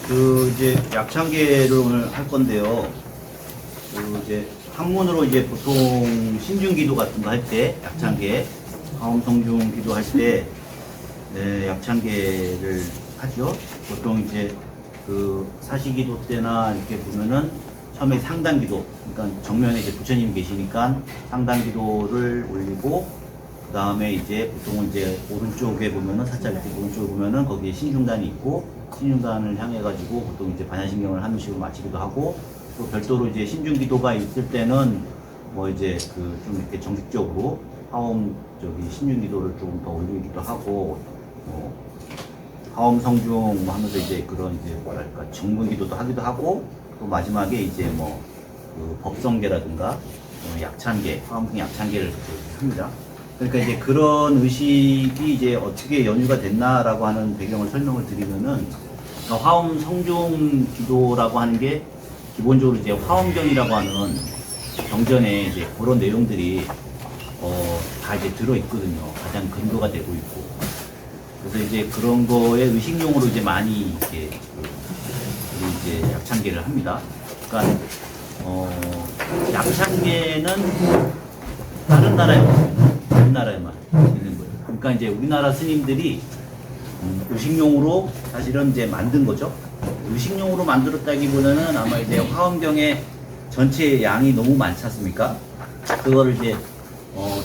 이제 약창계를 오늘 할 건데요. 이제 학문으로 이제 보통 신중기도 같은 거 할 때 약창계, 화엄성중 기도할 때 약창계를 하죠. 보통 이제 그 사시기도 때나 이렇게 보면은 처음에 상단기도, 그러니까 정면에 이제 부처님이 계시니까 상단기도를 올리고, 그 다음에 이제 보통은 이제 오른쪽에 보면은 살짝 이렇게 오른쪽에 보면은 거기에 신중단이 있고, 신중단을 향해 가지고 보통 이제 반야신경을 하는 식으로 마치기도 하고, 또 별도로 이제 신중기도가 있을 때는 뭐 이제 그 좀 이렇게 정식적으로 화엄 신중기도를 조금 더 올리기도 하고, 화엄 성중 하면서 이제 그런 이제 뭐랄까 정문기도도 하기도 하고, 또 마지막에 이제 그 법성계라든가 약찬계, 화엄성 약찬계를 합니다. 그러니까 이제 그런 의식이 이제 어떻게 연유가 됐나라고 하는 배경을 설명을 드리면은, 그러니까 화엄 성중 기도라고 하는 게 기본적으로 이제 화엄경이라고 하는 경전에 이제 그런 내용들이 다 이제 들어 있거든요. 가장 근거가 되고 있고. 그래서 이제 그런 거에 의식용으로 이제 많이 이렇게 이제 약창계를 합니다. 그러니까 약창계는 다른 나라에 없어요. 우리나라에만 있는 거예요. 그러니까 이제 우리나라 스님들이 의식용으로 사실은 이제 만든 거죠. 의식용으로 만들었다기보다는 아마 이제 화엄경의 전체 양이 너무 많지 않습니까? 그거를 이제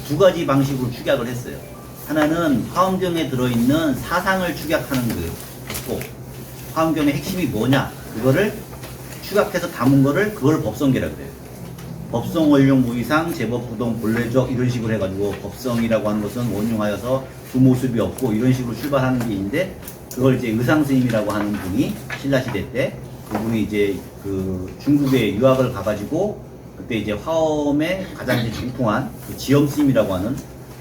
두 가지 방식으로 축약을 했어요. 하나는 화엄경에 들어있는 사상을 축약하는 거고, 화엄경의 핵심이 뭐냐, 그거를 축약해서 담은 거를 그걸 법성계라고 해요. 법성, 원룡, 무의상, 제법, 부동, 본래적 이런 식으로 해가지고, 법성이라고 하는 것은 원흉하여서 두 모습이 없고 이런 식으로 출발하는 게 있는데, 그걸 이제 의상스님이라고 하는 분이 신라시대 때, 그분이 이제 그 중국에 유학을 가가지고 그때 이제 화엄에 가장 이제 정통한 그 지엄스님이라고 하는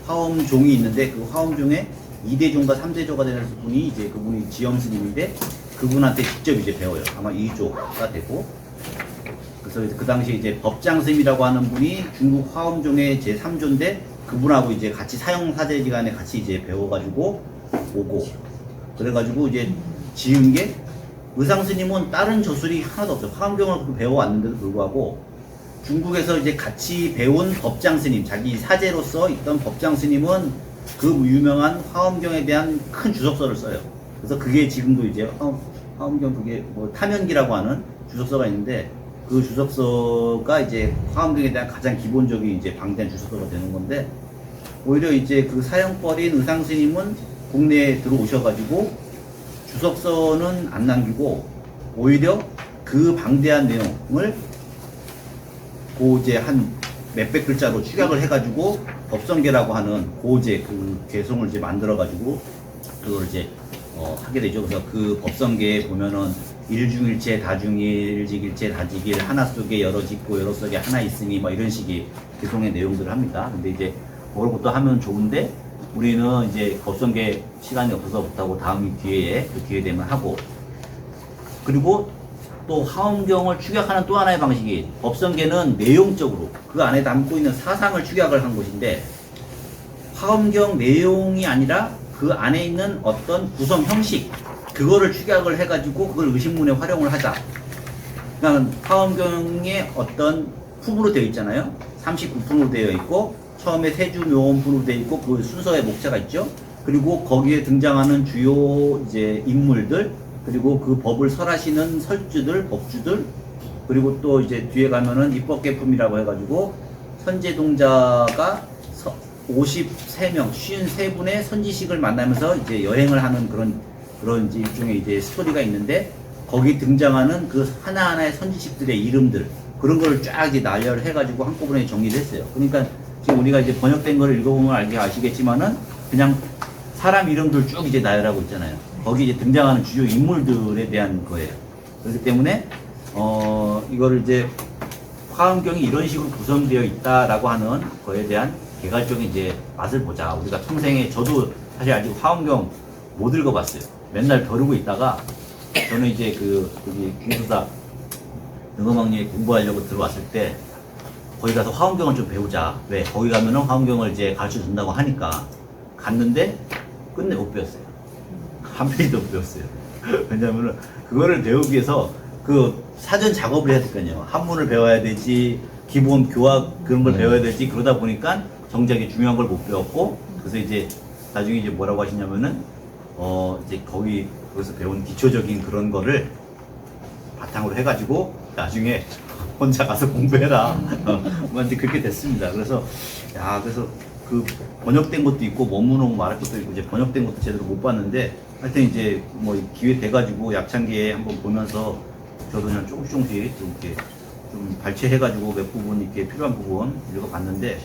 화엄종이 있는데, 그 화엄종의 2대종과 3대조가 되는 분이 이제 그분이 지엄스님인데, 그분한테 직접 이제 배워요. 아마 2조가 되고. 그래서 그 당시에 이제 법장스님이라고 하는 분이 중국 화엄종의 제3조인데, 그분하고 이제 같이 사형사제지간에 같이 이제 배워가지고 오고, 그래가지고 이제 지은 게, 의상스님은 다른 저술이 하나도 없어요. 화엄경을 배워왔는데도 불구하고 중국에서 이제 같이 배운 법장스님, 자기 사제로서 있던 법장스님은 그 유명한 화엄경에 대한 큰 주석서를 써요. 그래서 그게 지금도 이제 화엄경 그게 뭐 타면기라고 하는 주석서가 있는데, 그 주석서가 이제 화엄경에 대한 가장 기본적인 이제 방대한 주석서가 되는 건데, 오히려 이제 그 사형벌인 의상스님은 국내에 들어오셔가지고 주석서는 안 남기고 오히려 그 방대한 내용을 고제 한 몇백 글자로 축약을 해가지고 법성계라고 하는 고제 그 개성을 이제 만들어가지고 그걸 이제 하게 되죠. 그래서 그 법성계에 보면은 일중일체, 다중일, 일직일체, 다직일, 하나 속에 여러 짓고 여러 속에 하나 있으니 뭐 이런 식의 개성의 내용들을 합니다. 근데 이제 그걸 것도 하면 좋은데, 우리는 이제 법성계 시간이 없어서 못하고 다음 기회에 그 기회 되면 하고, 그리고 또 화엄경을 축약하는 또 하나의 방식이, 법성계는 내용적으로 그 안에 담고 있는 사상을 축약을 한 것인데, 화엄경 내용이 아니라 그 안에 있는 어떤 구성 형식, 그거를 축약을 해가지고 그걸 의식문에 활용을 하자. 그러니까 화엄경의 어떤 품으로 되어 있잖아요. 39품으로 되어 있고, 처음에 세주 묘원품으로 되어 있고, 그 순서의 목차가 있죠. 그리고 거기에 등장하는 주요 이제 인물들, 그리고 그 법을 설하시는 설주들, 법주들, 그리고 또 이제 뒤에 가면은 입법계품이라고 해가지고 선제동자가 53명, 53분의 선지식을 만나면서 이제 여행을 하는 그런 이제 일종의 이제 스토리가 있는데, 거기 등장하는 그 하나하나의 선지식들의 이름들, 그런 걸 쫙 이제 나열해가지고 한꺼번에 정리를 했어요. 그러니까 지금 우리가 이제 번역된 걸 읽어보면 아시겠지만은 그냥 사람 이름들 쭉 이제 나열하고 있잖아요. 거기 이제 등장하는 주요 인물들에 대한 거예요. 그렇기 때문에 이거를 이제 화엄경이 이런 식으로 구성되어 있다라고 하는 거에 대한 개괄적인 이제 맛을 보자. 우리가 평생에, 저도 사실 아직 화엄경 못 읽어봤어요. 맨날 벼르고 있다가 저는 이제 여기 공수사 능엄왕리에 공부하려고 들어왔을 때, 거기 가서 화엄경을 좀 배우자. 왜? 거기 가면은 화엄경을 이제 가르쳐 준다고 하니까 갔는데 끝내 못 배웠어요. 한 페이지도 못 배웠어요. 왜냐면은 그거를 배우기 위해서 그 사전 작업을 해야 될거아니에요. 한문을 배워야 되지, 기본 교학 그런 걸 배워야 되지. 그러다 보니까 정작에 중요한 걸 못 배웠고, 그래서 이제 나중에 이제 뭐라고 하시냐면은 이제 거기서 배운 기초적인 그런 거를 바탕으로 해가지고 나중에 혼자 가서 공부해라. 뭐 이제 그렇게 됐습니다. 그래서 그래서 그 번역된 것도 있고 원문으로 말할 것도 있고 이제 번역된 것도 제대로 못 봤는데 하여튼 이제 뭐 기회 돼가지고 약창기에 한번 보면서 저도 그냥 조금씩 이렇게 좀 발췌해가지고 몇 부분 이렇게 필요한 부분 읽어봤는데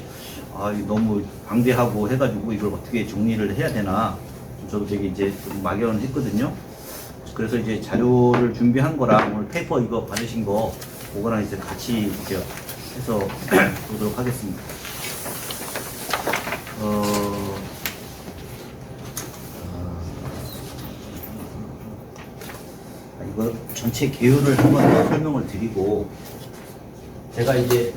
너무 방대하고 해가지고 이걸 어떻게 정리를 해야 되나 저도 되게 이제 좀 막연을 했거든요. 그래서 이제 자료를 준비한 거랑 오늘 페이퍼 이거 받으신 거 그거랑 이제 같이 이제 해서 보도록 하겠습니다. 이거 전체 개요를 한번 더 설명을 드리고 제가 이제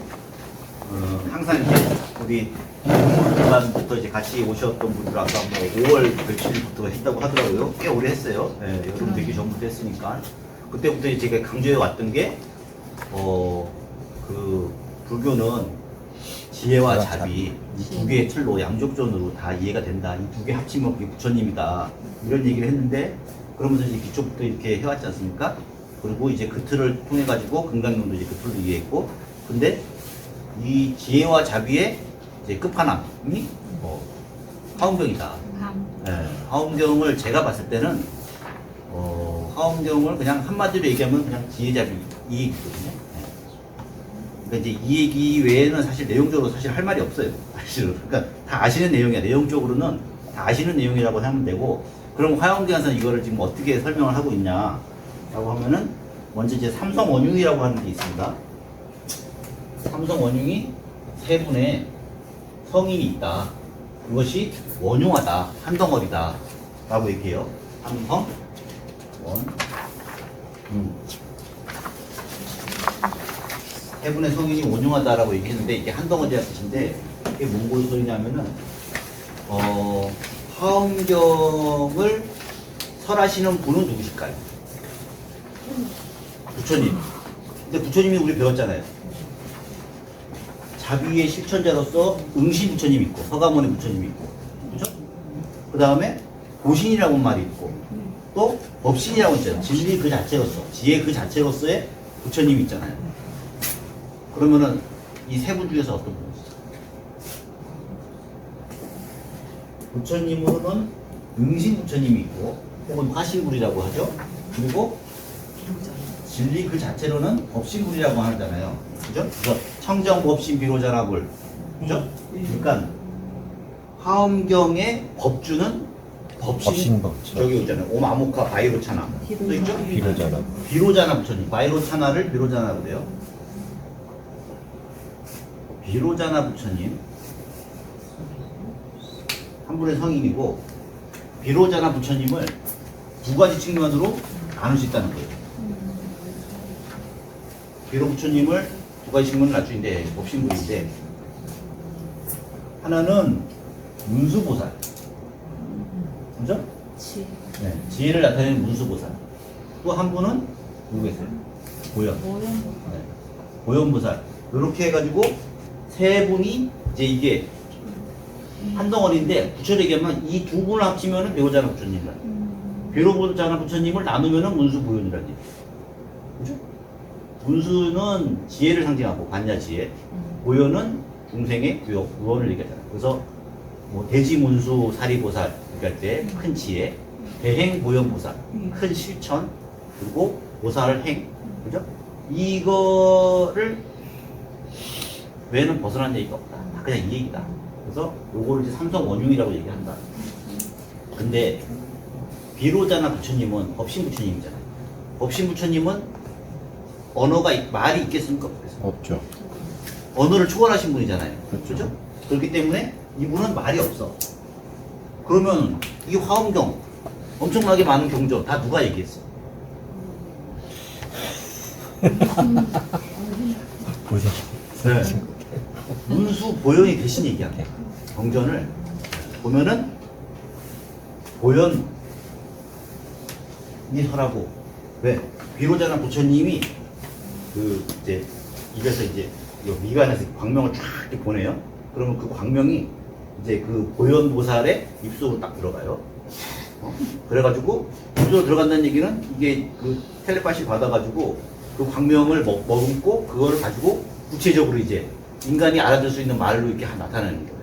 항상 이제 우리 공부기관부터 이제 같이 오셨던 분들 아까 뭐 5월 며칠부터 했다고 하더라고요. 꽤 오래 했어요. 네, 여름 되기 전부터 했으니까 그때부터 제가 강조해 왔던 게 그 불교는 지혜와 자비 이 두 개의 틀로 양족존으로 다 이해가 된다. 이 두 개 합치면 그게 부처님이다. 이런 얘기를 했는데 그러면서 이제 기초부터 이렇게 해왔지 않습니까? 그리고 이제 그 틀을 통해 가지고 금강론도 이제 그 틀로 이해했고, 근데 이 지혜와 자비의 이제 끝판왕이 화엄경이다. 네, 화엄경을 제가 봤을 때는 화엄경을 그냥 한마디로 얘기하면 그냥 지혜 자비 이 얘기거든요. 그러니까 이제 이 얘기 외에는 사실 내용적으로 사실 할 말이 없어요. 사실은. 그러니까 다 아시는 내용이야. 내용적으로는 다 아시는 내용이라고 하면 되고, 그럼 화엄경에서는 이거를 지금 어떻게 설명을 하고 있냐라고 하면은 먼저 이제 삼성원융이라고 하는 게 있습니다. 삼성원융이 세 분의 성인이 있다. 그것이 원융하다, 한덩어리다 라고 얘기해요. 삼성, 원, 세 분의 성인이 원융하다라고 얘기했는데 이게 한덩어리라는 뜻인데 이게 뭔 소리냐면은 화엄경을 설하시는 분은 누구실까요? 부처님. 근데 부처님이 우리 배웠잖아요. 자비의 실천자로서 응시 부처님 있고 서가모니 부처님이 있고, 그렇죠? 그 다음에 고신이라고 말이 있고 또 법신이라고 있잖아요. 진리 그 자체로서, 지혜 그 자체로서의 부처님이 있잖아요. 그러면은 이 세 분 중에서 어떤 분이시죠? 부처님으로는 응신 부처님이 있고 혹은 화신불이라고 하죠. 그리고 진리 그 자체로는 법신불이라고 하잖아요. 그죠? 그래서 청정 법신 비로자나불. 그죠? 그러니까 화엄경의 법주는 법신 저기 있잖아요. 오마모카 바이로차나 또 있죠? 비로자나 부처님. 바이로차나를 비로자나라고 그래요. 비로자나 부처님 한 분의 성인이고, 비로자나 부처님을 두 가지 측면으로 나눌 수 있다는 거예요. 비로 부처님을 두 가지 측면으로 나눌 수 있는데 법신불인데, 하나는 문수보살, 그죠? 네, 지혜를 나타내는 문수보살. 또 한 분은 누구겠어요? 고연. 네, 고연보살. 이렇게 해가지고 세 분이 이제 이게 한 덩어리인데 부처를 얘기하면 이 두 분을 합치면은 비로자나 부처님이라. 비로자나 부처님을 나누면은 문수보연이라는 얘기예요. 그죠? 문수는 지혜를 상징하고 관야지혜, 고연은 중생의 구원을 얘기하잖아요. 그래서 뭐 대지문수 사리보살 얘기할 때 큰 지혜, 대행보연보살 큰 실천, 그리고 보살을 행, 그죠? 이거를 외에는 벗어난 얘기가 없다. 그냥 이 얘기다. 그래서 요거를 이제 삼성원융이라고 얘기한다. 근데 비로자나 부처님은 법신 부처님이잖아요. 법신 부처님은 언어가 말이 있겠습니까? 없죠. 언어를 초월하신 분이잖아요. 그렇죠? 그렇기 때문에 이분은 말이 없어. 그러면 이 화엄경 엄청나게 많은 경전 다 누가 얘기했어? 보자. 네. 문수 보연이 대신 얘기한 거야. 경전을 보면은 보연 이 설하고 왜 비로자나 부처님이 그 이제 입에서 이제 요 미간에서 광명을 쫙 이렇게 보내요. 그러면 그 광명이 이제 그 보현보살의 입속으로 딱 들어가요. 그래가지고 입속으로 들어간다는 얘기는 이게 그 텔레파시 받아가지고 그 광명을 머금고 그거를 가지고 구체적으로 이제 인간이 알아들 수 있는 말로 이렇게 나타내는 거예요.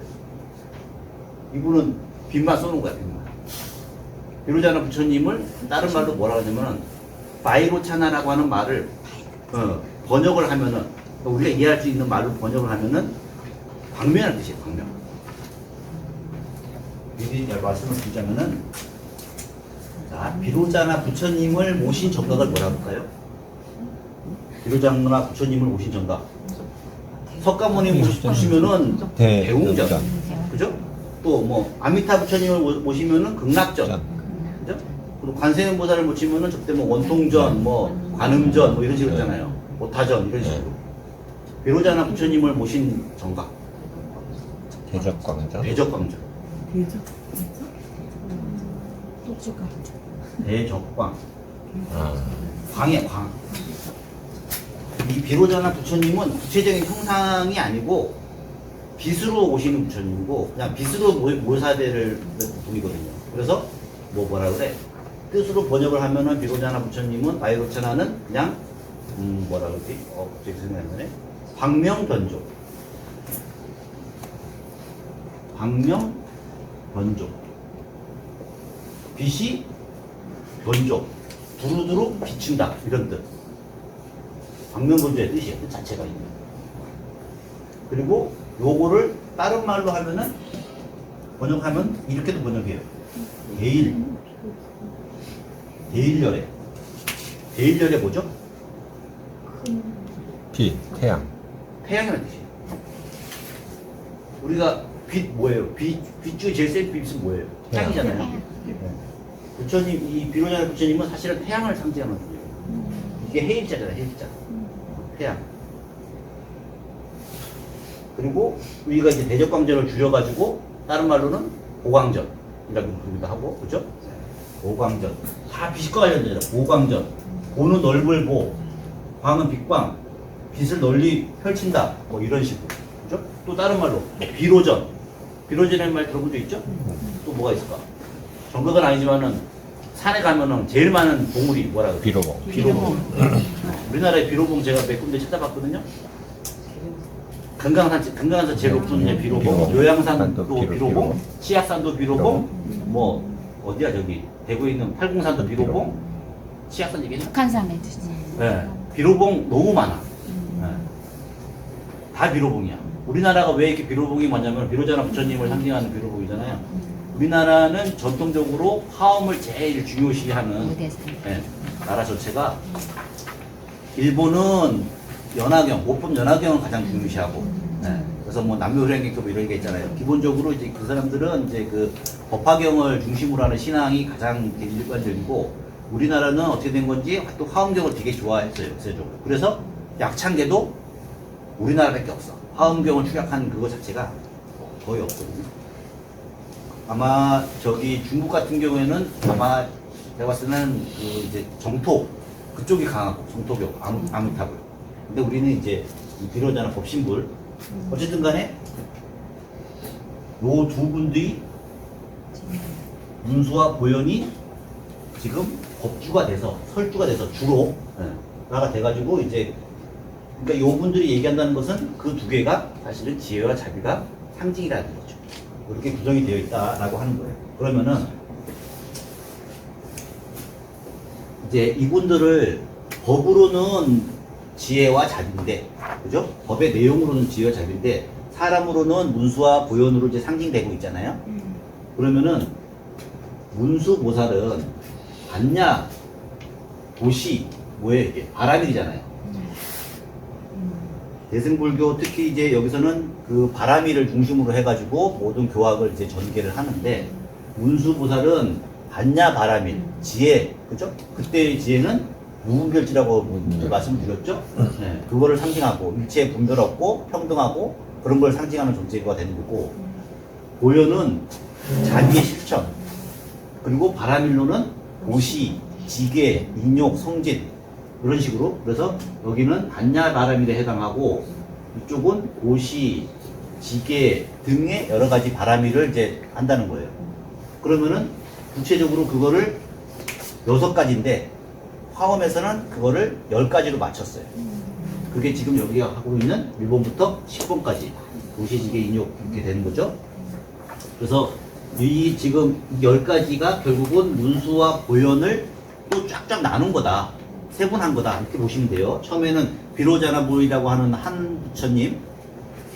이분은 빈말 쏘는 거야, 빈말. 비로자나 부처님을 다른 말로 뭐라고 하냐면은 바이로차나라고 하는 말을 번역을 하면은 우리가 이해할 수 있는 말로 번역을 하면은 광명이라는 뜻이에요, 광명. 미리 말씀을 드리자면은 자, 비로자나 부처님을 모신 정각을 뭐라고 할까요? 비로자나 부처님을 모신 정각. 석가모니 모시면은 대웅전, 그죠? 또 뭐 아미타 부처님을 모시면은 극락전, 그죠? 그리고 관세음보살을 모시면은 저때 뭐 원통전, 뭐 관음전, 뭐 이런 식으로 있잖아요. 오타전 이런 식으로. 비로자나 부처님을 모신 정각. 대적광전. 대적광전. 대적광. 광이야, 광. 이 비로자나 부처님은 구체적인 형상이 아니고 빛으로 오시는 부처님이고 그냥 빛으로 모사대를 분이거든요. 그래서 뭐라 그래? 뜻으로 번역을 하면은 비로자나 부처님은 바이로차나는 그냥 뭐라 그러지? 갑자기 생각나네. 광명변조. 광명변조. 빛이 변조. 두루두루 비춘다 이런 뜻. 광명변조의 뜻이에요. 뜻 자체가 있는. 그리고 요거를 다른 말로 하면은 번역하면 이렇게도 번역해요. 대일열애. 대일열애 뭐죠? 빛, 태양. 태양이라는 뜻이에요. 우리가 빛 뭐예요? 빛 중에 제일 센 빛은 뭐예요? 태양이잖아요. 부처님, 이 비로자나 부처님은 사실은 태양을 상징하는 분이에요. 이게 해일자잖아요, 해일자. 태양. 그리고 우리가 이제 대적광전을 줄여가지고 다른 말로는 보광전이라고 부르기도 하고, 그죠? 보광전. 다 빛과 관련되잖아요. 보광전. 보는 넓을 보, 광은 빛광, 빛을 널리 펼친다. 뭐 이런 식으로. 그죠? 또 다른 말로 뭐 비로전. 비로전이라는 말 들어본 적 있죠? 또 뭐가 있을까? 정각은 아니지만은 산에 가면은 제일 많은 봉우리 뭐라 그래요? 비로봉. 비로봉. 우리나라의 비로봉 제가 몇 군데 찾아봤거든요. 금강산 제일 높은 게 비로봉, 요양산도 비로봉, 치악산도 비로봉, 뭐 어디야 저기 대구에 있는 팔공산도 비로봉, 치악산 얘기했나? 북한산에 드시. 네, 비로봉 너무 많아. 네. 다 비로봉이야. 우리나라가 왜 이렇게 비로봉이 많냐면 비로자나 부처님을 상징하는 비로봉이잖아요. 우리나라는 전통적으로 화엄을 제일 중요시하는 나라 전체가 일본은 연화경, 모품 연화경을 가장 중요시하고, 그래서 뭐 남묘혈행기급 이런 게 있잖아요. 기본적으로 이제 그 사람들은 이제 그 법화경을 중심으로 하는 신앙이 가장 일반적이고, 우리나라는 어떻게 된 건지 또 화엄경을 되게 좋아했어요, 역사적으로. 그래서 약창계도 우리나라밖에 없어. 화엄경을 축약하는 그거 자체가 거의 없거든요. 아마 저기 중국 같은 경우에는 아마 제가 봤을 때는 그 이제 정토 그쪽이 강하고 정토교 아미타불. 근데 우리는 이제 비로자나 법신불. 어쨌든 간에 요 두 분들이 문수와 보현이 지금 법주가 돼서 설주가 돼서 주로 나가 돼가지고 이제 그러니까 요 분들이 얘기한다는 것은 그 두 개가 사실은 지혜와 자비가 상징이라는 거죠. 그렇게 구성이 되어 있다라고 하는 거예요. 그러면은 이제 이분들을 법으로는 지혜와 자비인데, 그죠? 법의 내용으로는 지혜와 자비인데 사람으로는 문수와 보현으로 이제 상징되고 있잖아요. 그러면은 문수 보살은 반야 도시 뭐예요 이게 바라밀이잖아요. 대승불교 특히 이제 여기서는 그 바라밀을 중심으로 해가지고 모든 교학을 이제 전개를 하는데 문수보살은 반야 바라밀 지혜, 그죠? 그때의 지혜는 무분별지라고 말씀드렸죠. 네, 그거를 상징하고 일체의 분별 없고 평등하고 그런 걸 상징하는 존재가 되는 거고, 보현은 자비의 실천, 그리고 바라밀로는 도시 지계, 인욕, 성진 이런 식으로. 그래서 여기는 반야 바람일에 해당하고 이쪽은 고시, 지계 등의 여러 가지 바람일을 이제 한다는 거예요. 그러면은 구체적으로 그거를 6가지인데 화엄에서는 그거를 10가지로 맞췄어요. 그게 지금 여기가 하고 있는 1번부터 10번까지 고시, 지계, 인욕 이렇게 되는 거죠. 그래서 이 지금 10가지가 결국은 문수와 보현을 또 쫙쫙 나눈 거다. 세분한 거다. 이렇게 보시면 돼요. 처음에는 비로자나 보이라고 하는 한 부처님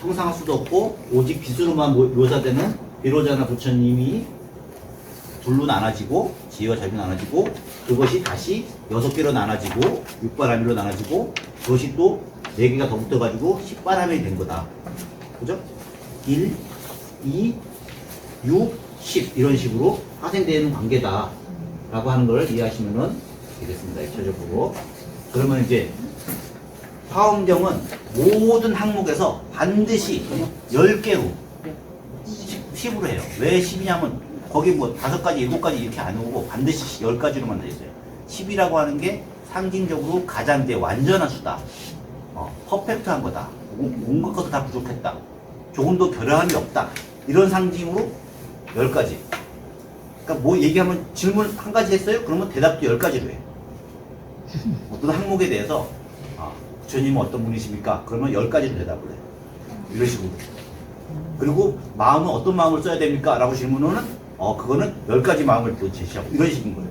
형상할 수도 없고 오직 빛으로만 묘사되는 비로자나 부처님이 둘로 나눠지고 지혜와 자비로 나눠지고 그것이 다시 6개로 나눠지고 6바라밀로 나눠지고 그것이 또 4개가 더 붙어가지고 10바라밀이 된 거다. 그죠? 1, 2, 6, 10 이런 식으로 파생되는 관계다 라고 하는 걸 이해하시면 되겠습니다. 입체적으로. 그러면 이제 화엄경은 모든 항목에서 반드시 10개로 10으로 해요. 왜 10이냐면 거기 뭐 5가지, 7가지 이렇게 안 오고 반드시 10가지로만 돼 있어요. 10이라고 하는 게 상징적으로 가장 이제 완전한 수다. 퍼펙트한 거다. 온갖 것도 다 부족했다. 조금도 결함이 없다. 이런 상징으로 10가지. 그러니까 뭐 얘기하면 질문 한 가지 했어요? 그러면 대답도 10가지로 해요. 어떤 항목에 대해서 부처님은 어떤 분이십니까? 그러면 10가지로 대답을 해요. 이런 식으로. 그리고 마음은 어떤 마음을 써야 됩니까? 라고 질문하면 그거는 10가지 마음을 또 제시하고 이런 식인 거예요.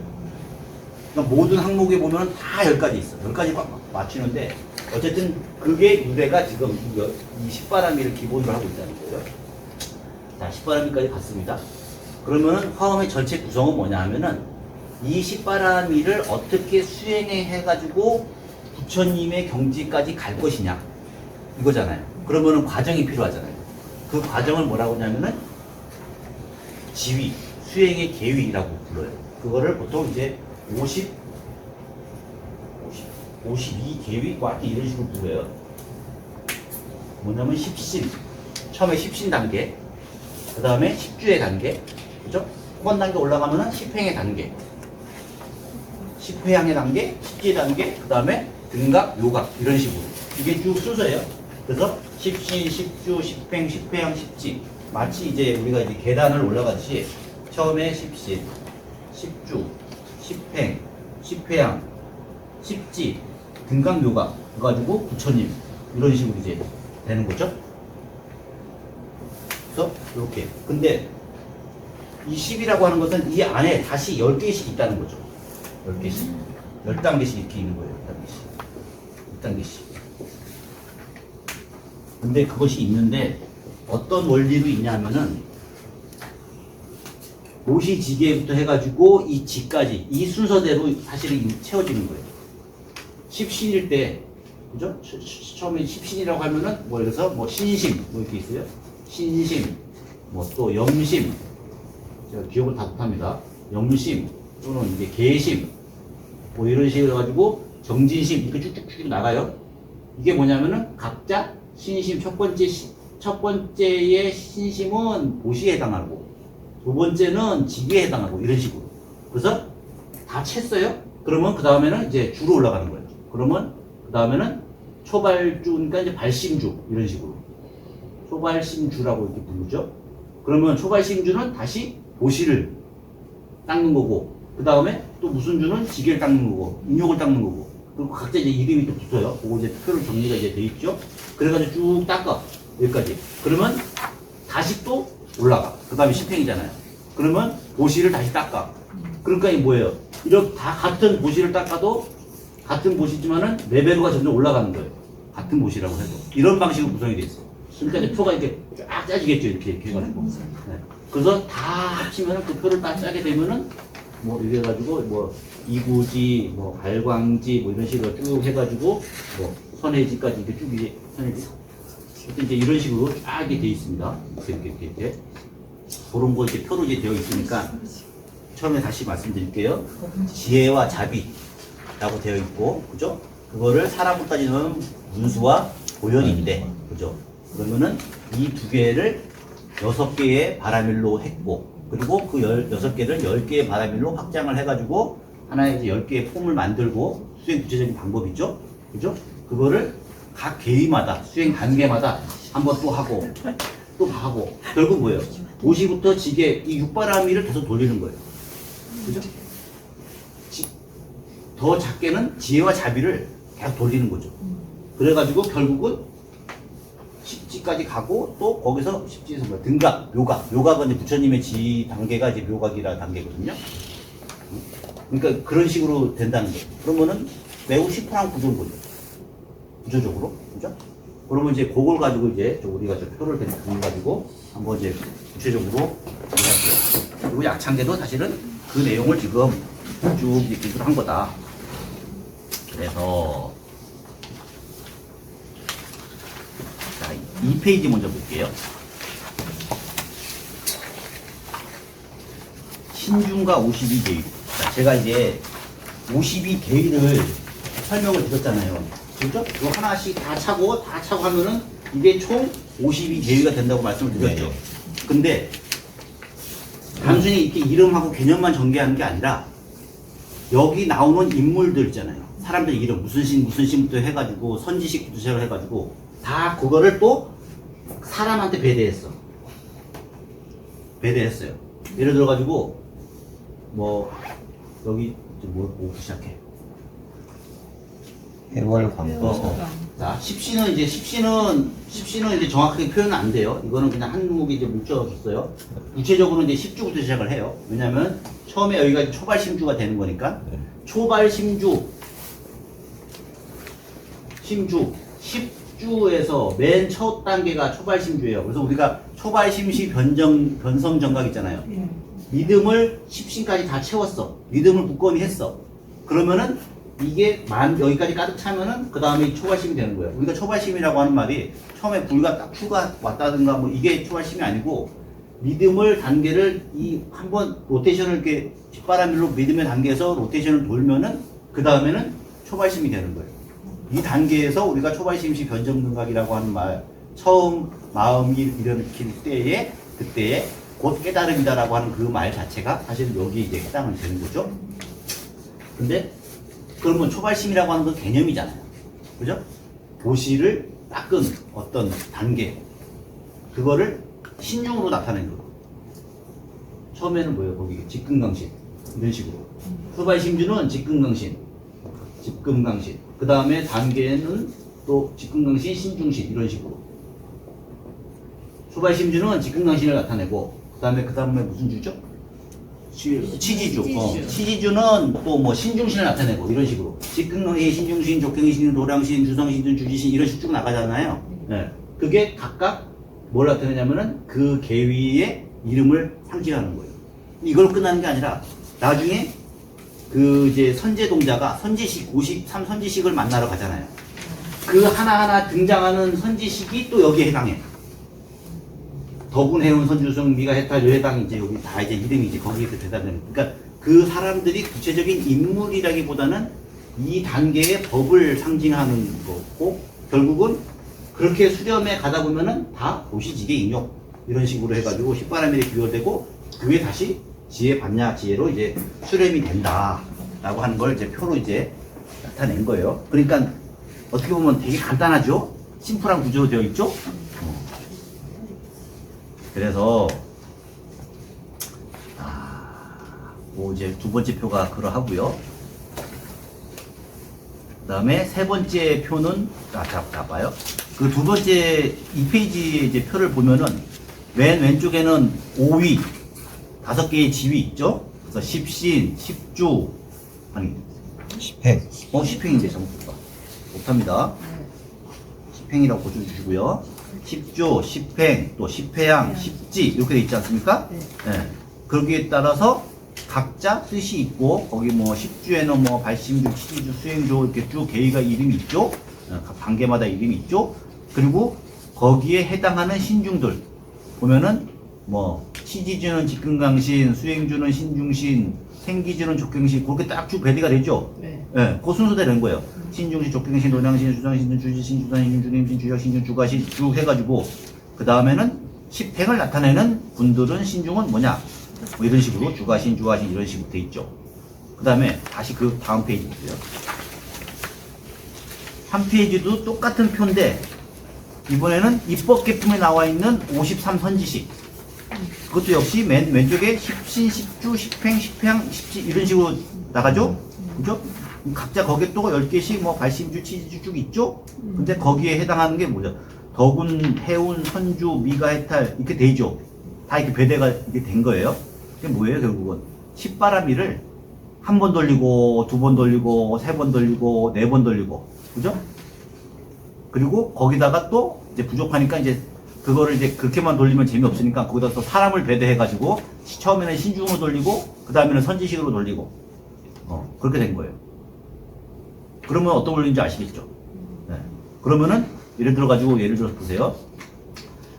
그러니까 모든 항목에 보면 다 10가지 있어. 10가지 맞추는데 어쨌든 그게 유래가 지금 이 10바라밀을 기본으로 하고 있다는 거예요. 자, 10바라밀까지 갔습니다. 그러면 화엄의 전체 구성은 뭐냐 하면은 이 10바라밀을 어떻게 수행해가지고 부처님의 경지까지 갈 것이냐 이거잖아요. 그러면은 과정이 필요하잖아요. 그 과정을 뭐라고 하냐면은 지위, 수행의 계위라고 불러요. 그거를 보통 이제 52계위 꽉 이런 식으로 불러요. 뭐냐면 10신, 처음에 10신 단계, 그 다음에 10주의 단계, 그죠? 후반 단계 올라가면은 10행의 단계, 10회향의 단계, 10지의 단계, 그 다음에 등각, 요각 이런 식으로 이게 쭉 순서예요. 그래서 10신, 10주, 10행, 10회향, 10지 마치 이제 우리가 이제 계단을 올라가듯이 처음에 10신, 10주, 10행, 10회향, 10지, 등각, 요각 그래가지고 부처님 이런 식으로 이제 되는 거죠. 그래서 이렇게. 근데 이 10이라고 하는 것은 이 안에 다시 10개씩 있다는 거죠. 10개씩. 10단계씩 이렇게 있는 거예요. 10단계씩. 10단계씩. 근데 그것이 있는데 어떤 원리로 있냐면은 고시지계부터 해가지고 이 지까지 이 순서대로 사실은 채워지는 거예요. 10신일 때 그죠? 처음에 10신이라고 하면은 뭐 그래서 뭐 신심 뭐 이렇게 있어요. 신심 뭐 또 염심 제가 기억을 다 못합니다. 염심 또는 이제 계심 뭐 이런 식으로 해가지고 정진심 이렇게 쭉쭉쭉 나가요. 이게 뭐냐면은 각자 신심 첫 번째의 신심은 보시에 해당하고 두 번째는 지기에 해당하고 이런 식으로. 그래서 다 챘어요. 그러면 그 다음에는 이제 주로 올라가는 거예요. 그러면 그 다음에는 초발주니까 이제 발심주 이런 식으로 초발심주라고 이렇게 부르죠. 그러면 초발심주는 다시 보시를 닦는 거고 그 다음에 또 무슨 주는 지게를 닦는 거고 인욕을 닦는 거고 그리고 각자 이제 이름이 또 붙어요. 그거 이제 표를 정리가 이제 돼 있죠. 그래가지고 쭉 닦아 여기까지. 그러면 다시 또 올라가. 그 다음에 10행이잖아요. 그러면 보시를 다시 닦아. 그러니까 이게 뭐예요? 이렇게 다 같은 보시를 닦아도 같은 보시지만은 레벨로가 점점 올라가는 거예요. 같은 보시라고 해도 이런 방식으로 구성이 돼 있어. 그러니까 이제 표가 이렇게 쫙 짜지겠죠. 이렇게 해가지고. 네. 그래서 다 합치면은 그 표를 딱 짜게 되면은 뭐 이래 가지고 뭐 이구지, 뭐 발광지, 뭐 이런 식으로 쭉 해가지고 뭐 선해지까지 이렇게 쭉 이제 선해지. 이제 이런 식으로 쫙 이렇게 돼 있습니다. 이렇게 그런 거 이제 표로 이제 되어 있으니까 처음에 다시 말씀드릴게요. 지혜와 자비라고 되어 있고, 그죠? 그거를 사람부터 넣은 문수와 보현인데, 그죠? 그러면은 이 두 개를 6개의 바라밀로 했고, 그리고 그 6개를 10개의 바라밀로 확장을 해가지고 하나의 이제 10개의 폼을 만들고 수행 구체적인 방법이죠. 그죠? 그거를 각 개위마다 수행 단계마다 한번 또 하고 또 하고 결국 뭐예요? 도시부터 지게 이 육바라미를 계속 돌리는 거예요. 그죠? 더 작게는 지혜와 자비를 계속 돌리는 거죠. 그래가지고 결국은 십지까지 가고 또 거기서 십지에서 뭐 등각, 묘각은 이제 부처님의 지 단계가 이제 묘각이라 단계거든요. 그러니까 그런 식으로 된다는 거예요. 그러면은 매우 시원한 구조인 거죠. 구조적으로. 그죠? 그러면 이제 그걸 가지고 이제 우리가 저 표를 가지고 한번 이제 구체적으로 해볼게요. 그리고 약창계도 사실은 그 내용을 지금 쭉 기술한 거다. 그래서 자, 2페이지 먼저 볼게요. 신중과 52개위. 자, 제가 이제 52개위를 설명을 드렸잖아요. 그렇죠? 이거 하나씩 다 차고 하면은 이게 총 52개위가 된다고 말씀을 드렸죠. 근데 단순히 이렇게 이름하고 개념만 전개하는 게 아니라 여기 나오는 인물들 있잖아요. 사람들 이름 무슨 신부터 해가지고 선지식부터 시작을 해가지고 다 그거를 또 사람한테 배대했어요. 예를 들어가지고 뭐 여기 뭐부터 시작해? 해월 광고. 자, 십시는 이제 정확하게 표현은 안 돼요. 이거는 그냥 한목이 이제 뭉쳐졌어요. 구체적으로 이제 십주부터 시작을 해요. 왜냐면 처음에 여기가 초발심주가 되는 거니까. 초발심주, 십주에서 맨 첫 단계가 초발심주예요. 그래서 우리가 초발심시 변성 정각 있잖아요. 믿음을 십신까지 다 채웠어. 믿음을 굳건히 했어. 그러면은 이게 여기까지 가득 차면은 그 다음에 초발심이 되는 거예요. 우리가 초발심이라고 하는 말이 처음에 불과 딱 추가 왔다든가 뭐 이게 초발심이 아니고 믿음을 단계를 이 한번 로테이션을 이렇게 뒷바람일로 믿음의 단계에서 로테이션을 돌면은 그 다음에는 초발심이 되는 거예요. 이 단계에서 우리가 초발심시 변정능각이라고 하는 말 처음 마음이 일으킬 때에 그때에 곧 깨달음이다라고 하는 그 말 자체가 사실 여기 이제 해당이 되는 거죠. 근데 그러면 초발심이라고 하는 건 개념이잖아요. 그죠? 도시를 닦은 어떤 단계 그거를 신용으로 나타낸 거. 처음에는 뭐예요? 거기 직근강신 이런 식으로. 초발심주는 직근강신 그 다음에 단계는 또 직근강신, 신중신 이런 식으로. 초발심주는 직근강신을 나타내고 그 다음에 무슨 주죠? 치지주. 치지주는 또 뭐 신중신을 나타내고 이런 식으로. 직근강신, 신중신, 족행신, 도량신, 주성신, 주지신 이런 식으로 쭉 나가잖아요. 네. 그게 각각 뭘 나타내냐면은 그 계위의 이름을 상징하는 거예요. 이걸로 끝나는 게 아니라 나중에 그 이제 선제동자가 선지식 53 선지식을 만나러 가잖아요. 그 하나하나 등장하는 선지식이 또 여기에 해당해. 더군해운 선주성 미가 해탈 요해당 이제 여기 다 이제 이름이 이제 거기에 대답되는. 그러니까 그 사람들이 구체적인 인물이라기보다는 이 단계의 법을 상징하는 거고 결국은 그렇게 수렴에 가다 보면은 다 도시지계 인욕 이런 식으로 해가지고 십바라밀에 귀결되고 그게 다시 지혜 받냐 지혜로 이제 수렴이 된다라고 하는 걸 이제 표로 이제 나타낸 거예요. 그러니까 어떻게 보면 되게 간단하죠. 심플한 구조로 되어 있죠. 그래서 뭐 이제 두 번째 표가 그러하고요. 그 다음에 세 번째 표는 봐요. 그 두 번째 2페이지 이제 표를 보면은 맨 왼쪽에는 5위 5개의 지위 있죠. 그래서 십신, 십주 십행. 십행인데 잘못 볼까? 못합니다. 십행이라고 고쳐주시고요. 십주, 십행, 또 십회양, 십지 이렇게 돼 있지 않습니까? 네. 거기에 따라서 각자 뜻이 있고 거기 뭐 십주에는 뭐 발심주, 치지주, 수행주 이렇게 쭉 계위가 이름이 있죠. 각 단계마다 이름이 있죠. 그리고 거기에 해당하는 신중들 보면은 뭐 치지주는 직근강신, 수행주는 신중신, 생기주는 족행신 그렇게 딱 쭉 배대가 되죠. 네. 그 순서대로 된 거예요. 신중신, 족행신, 도량신, 주성신, 주지신, 주산신, 주림신, 주력신, 주가신 쭉 해가지고 그 다음에는 십행을 나타내는 분들은 신중은 뭐냐 뭐 이런 식으로 주가신, 주하신 이런 식으로 돼 있죠. 그 다음에 다시 그 다음 페이지 보세요. 한 페이지도 똑같은 표인데 이번에는 입법 계품에 나와 있는 53 선지식. 그것도 역시 맨 왼쪽에 10신, 10주, 10행, 10향, 10지 이런 식으로 나가죠? 그죠? 각자 거기에 또 10개씩 뭐 발심주, 치지주 쭉 있죠? 근데 거기에 해당하는 게 뭐죠? 덕운, 해운, 선주, 미가, 해탈 이렇게 되죠? 다 이렇게 배대가 이렇게 된 거예요. 그게 뭐예요, 결국은? 10바라미를 한 번 돌리고, 두 번 돌리고, 세 번 돌리고, 네 번 돌리고. 그죠? 그리고 거기다가 또 이제 부족하니까 이제 그거를 이제 그렇게만 돌리면 재미없으니까 거기다 또 사람을 배대해가지고 처음에는 신중으로 돌리고 그 다음에는 선지식으로 돌리고 그렇게 된 거예요. 그러면 어떤 원리인지 아시겠죠? 네. 그러면은 예를 들어가지고 예를 들어서 보세요.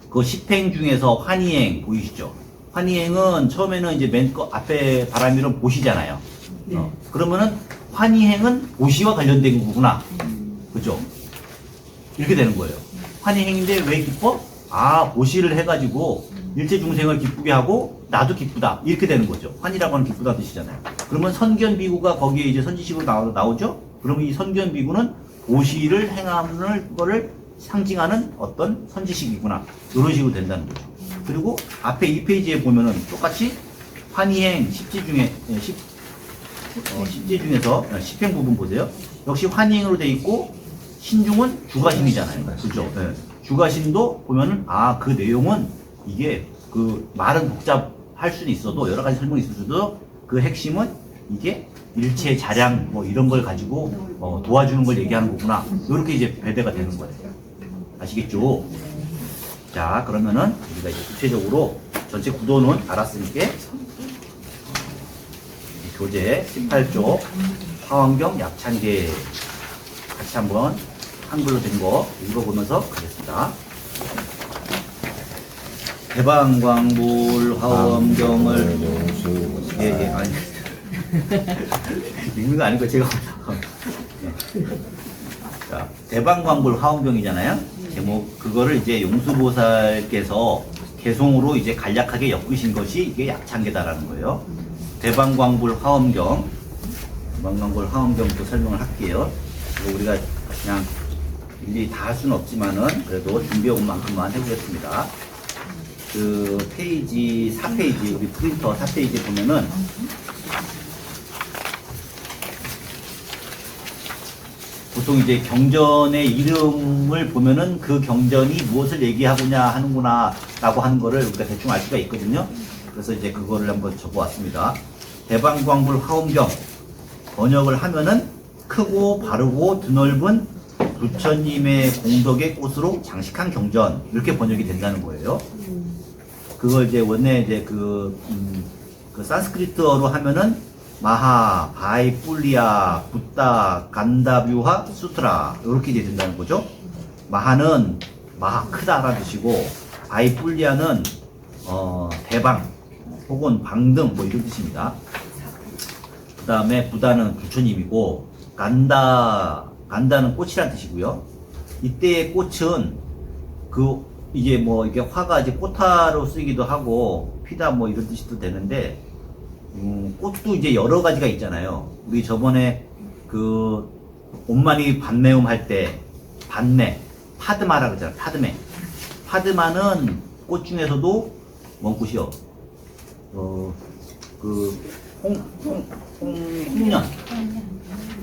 그 10행 중에서 환희행 보이시죠? 환희행은 처음에는 이제 맨 앞에 바람이론 보시잖아요. 네. 그러면은 환희행은 보시와 관련된 거구나. 그죠? 이렇게 되는 거예요. 환희행인데 왜 기뻐? 아, 보시를 해가지고 일체 중생을 기쁘게 하고 나도 기쁘다. 이렇게 되는 거죠. 환희라고 하는 기쁘다 뜻이잖아요. 그러면 선견비구가 거기에 이제 선지식으로 나오죠? 그러면 이 선견비구는 보시를 행하는 거를 상징하는 어떤 선지식이구나. 이런 식으로 된다는 거죠. 그리고 앞에 이 페이지에 보면은 똑같이 환희행 10지 중에 10지 중에서 10행 부분 보세요. 역시 환희행으로 돼 있고 신중은 주가신이잖아요. 그죠? 네. 주가신도 보면은, 아, 그 내용은 이게 그 말은 복잡할 수는 있어도 여러 가지 설명이 있을 수도 그 핵심은 이게 일체 자량 뭐 이런 걸 가지고 도와주는 걸 얘기하는 거구나. 이렇게 이제 배대가 되는 거예요. 아시겠죠? 자, 그러면은 우리가 이제 구체적으로 전체 구도는 알았으니까 교재 18쪽 화엄경 약찬계 같이 한번 한글로 된 거 읽어보면서 가겠습니다. 대방광불 화엄경을 예, 아니 읽는 거 아니고 제가 자, 대방광불 화엄경이잖아요. 제목 그거를 이제 용수보살께서 개송으로 이제 간략하게 엮으신 것이 이게 약찬계다라는 거예요. 대방광불 화엄경, 대방광불 화엄경도 설명을 할게요. 우리가 그냥 일일이 다 할 수는 없지만은 그래도 준비해온 만큼만 해보겠습니다. 그 페이지 4페이지 우리 프린터 4페이지 보면은 보통 이제 경전의 이름을 보면은 그 경전이 무엇을 얘기하고냐 하는구나 라고 하는 거를 우리가 대충 알 수가 있거든요. 그래서 이제 그거를 한번 적어왔습니다. 대방광불 화엄경 번역을 하면은 크고 바르고 드넓은 부처님의 공덕의 꽃으로 장식한 경전 이렇게 번역이 된다는 거예요. 그걸 이제 원래 이제 그 산스크리트어로 하면은 마하, 바이뿔리아, 붓다, 간다뷰하, 수트라 이렇게 이제 된다는 거죠. 마하는 마하 크다라는 뜻이고 바이뿔리아는 대방 혹은 방등 뭐 이런 뜻입니다. 그 다음에 부다는 부처님이고 간다는 꽃이란 뜻이고요. 이때의 꽃은 이게 뭐 이게 화가 이제 꽃화로 쓰이기도 하고 피다 뭐 이런 뜻도 되는데 꽃도 이제 여러 가지가 있잖아요. 우리 저번에 그 온마니 반매움 할 때 반매 파드마라 그러잖아요. 파드마는 꽃 중에서도 뭔 꽃이요? 홍년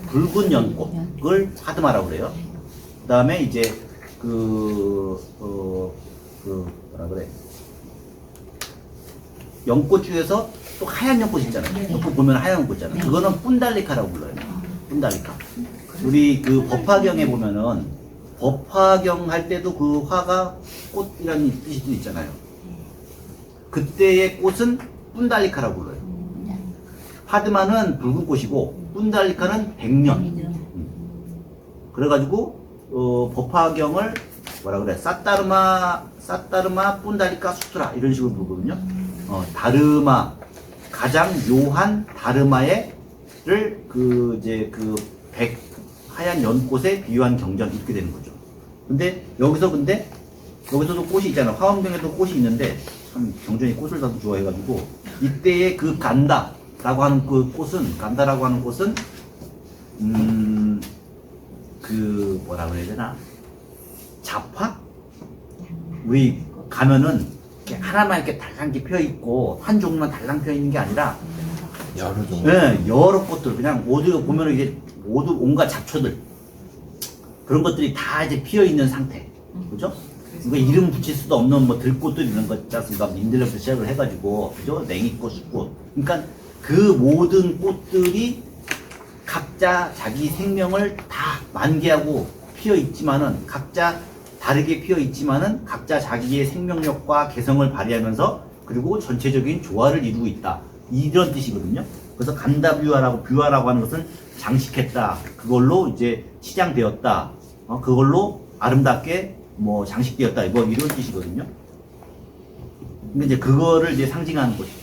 붉은 연꽃을 파드마라고 그래요. 그 다음에 이제 뭐라 그래 연꽃 중에서 또 하얀 연꽃 있잖아요. 연꽃 보면 하얀 연꽃 있잖아요. 그거는 뿜달리카라고 불러요. 뿜달리카. 우리 그 법화경에 보면은 법화경 할 때도 그 화가 꽃이라는 뜻이 있잖아요. 그때의 꽃은 뿜달리카라고 불러요. 파드마는 붉은 꽃이고 뿜달리카는 백년. 그래가지고 법화경을 뭐라 그래 사따르마 뿜달리카 수트라 이런 식으로 부르거든요. 다르마 가장 묘한 다르마를 백 하얀 연꽃에 비유한 경전 이렇게 되는 거죠. 근데 여기서도 꽃이 있잖아요. 화엄경에도 꽃이 있는데 참 경전이 꽃을 다도 좋아해가지고 이때의 그 간다 간다라고 하는 그 꽃은, 간다라고 하는 꽃은, 그, 뭐라 그래야 되나? 잡화? 우리 가면은 이렇게 하나만 이렇게 달랑게 펴 있고, 한 종류만 달랑 펴 있는 게 아니라, 여러 종. 네, 여러 꽃들, 그냥 모두 보면은 이제 모두 온갖 잡초들, 그런 것들이 다 이제 피어 있는 상태. 그죠? 이거 이름 붙일 수도 없는 뭐 들꽃들 이런 거 있지 않습니까? 민들레부터 시작을 해가지고, 그죠? 냉이꽃, 숯꽃. 그러니까 그 모든 꽃들이 각자 자기 생명을 다 만개하고 피어 있지만은, 각자 다르게 피어 있지만은, 각자 자기의 생명력과 개성을 발휘하면서, 그리고 전체적인 조화를 이루고 있다. 이런 뜻이거든요. 그래서 간다뷰화라고, 뷰화라고 하는 것은 장식했다. 그걸로 이제 치장되었다. 그걸로 아름답게 뭐 장식되었다. 뭐 이런 뜻이거든요. 근데 이제 그거를 이제 상징하는 것이죠.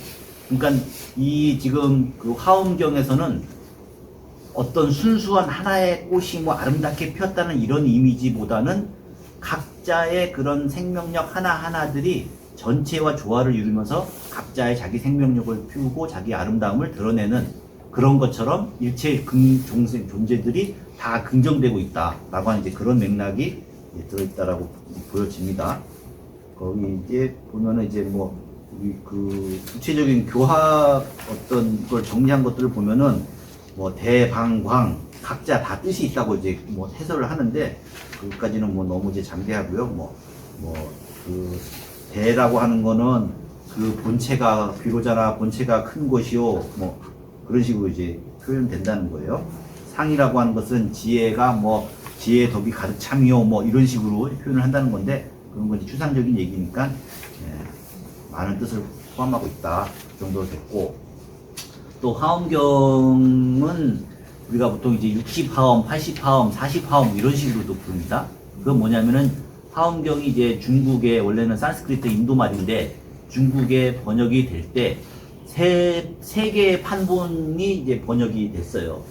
그러니까 이 지금 그 화엄경에서는 어떤 순수한 하나의 꽃이 뭐 아름답게 피었다는 이런 이미지보다는 각자의 그런 생명력 하나하나들이 전체와 조화를 이루면서 각자의 자기 생명력을 피우고 자기 아름다움을 드러내는 그런 것처럼 일체의 존재들이 다 긍정되고 있다라고 하는 이제 그런 맥락이 이제 들어있다라고 보여집니다. 거기 이제 보면은 이제 뭐 그 구체적인 교학 어떤 걸 정리한 것들을 보면은 뭐 대방광 각자 다 뜻이 있다고 이제 뭐 해설을 하는데 그것까지는 뭐 너무 이제 장대하고요. 뭐 그 대라고 하는 거는 그 본체가 비로자나 본체가 큰 것이요. 뭐 그런 식으로 이제 표현된다는 거예요. 상이라고 하는 것은 지혜가 뭐 지혜의 덕이 가득 참이요. 뭐 이런 식으로 표현을 한다는 건데 그런 건 이제 추상적인 얘기니까 많은 뜻을 포함하고 있다. 그 정도 됐고 또 화엄경은 우리가 보통 이제 60화엄, 80화엄, 40화엄 이런 식으로도 부릅니다. 그건 뭐냐면은 화엄경이 이제 중국의 원래는 산스크리트 인도 말인데 중국에 번역이 될 때 세 개의 판본이 이제 번역이 됐어요.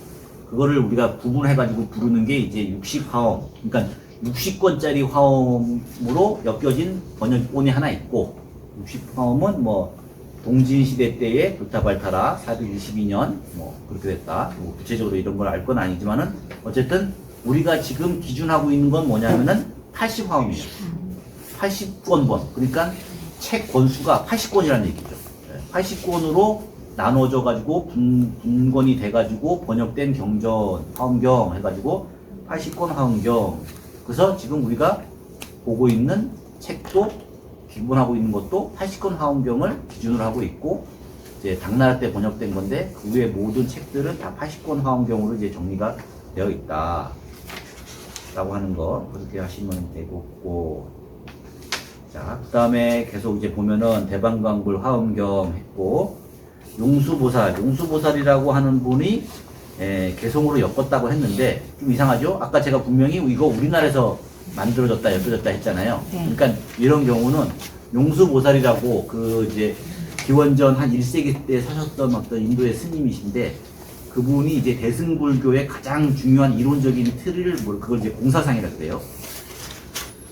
그거를 우리가 구분해가지고 부르는 게 이제 60화엄, 그러니까 60권짜리 화엄으로 엮여진 번역본이 하나 있고 60화엄은 뭐 동진시대 때의 불타발타라 422년 뭐 그렇게 됐다. 뭐 구체적으로 이런 걸 알 건 아니지만은 어쨌든 우리가 지금 기준하고 있는 건 뭐냐면은 80화엄이에요. 80권본. 그러니까 책 권수가 80권이라는 얘기죠. 80권으로 나눠져 가지고 분권이 돼 가지고 번역된 경전 화엄경 해 가지고 80권 화엄경. 그래서 지금 우리가 보고 있는 책도 기본하고 있는 것도 80권 화엄경을 기준으로 하고 있고 이제 당나라 때 번역된 건데 그 외의 모든 책들은 다 80권 화엄경으로 이제 정리가 되어 있다 라고 하는 거 그렇게 하시면 되고 자 그다음에 계속 이제 보면은 대방광불 화엄경 했고 용수보살이라고 하는 분이 개성으로 엮었다고 했는데 좀 이상하죠? 아까 제가 분명히 이거 우리나라에서 만들어졌다 엮어졌다 했잖아요. 네. 그러니까 이런 경우는 용수보살이라고 그 이제 기원전 한 1세기 때 사셨던 어떤 인도의 스님이신데 그분이 이제 대승불교의 가장 중요한 이론적인 틀을 그걸 이제 공사상이라고 그래요.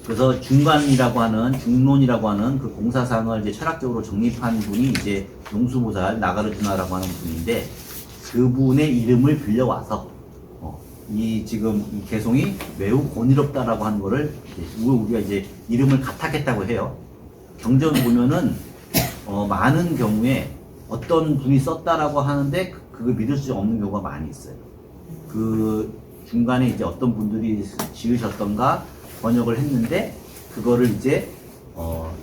그래서 중간이라고 하는 중론이라고 하는 그 공사상을 이제 철학적으로 정립한 분이 이제 용수보살 나가르주나라고 하는 분인데 그분의 이름을 빌려와서 이 지금 이 개송이 매우 고니럽다라고 하는 거를 우리가 이제 이름을 가탁했다고 해요. 경전을 보면은 많은 경우에 어떤 분이 썼다라고 하는데 그걸 믿을 수 없는 경우가 많이 있어요. 그 중간에 이제 어떤 분들이 지으셨던가 번역을 했는데 그거를 이제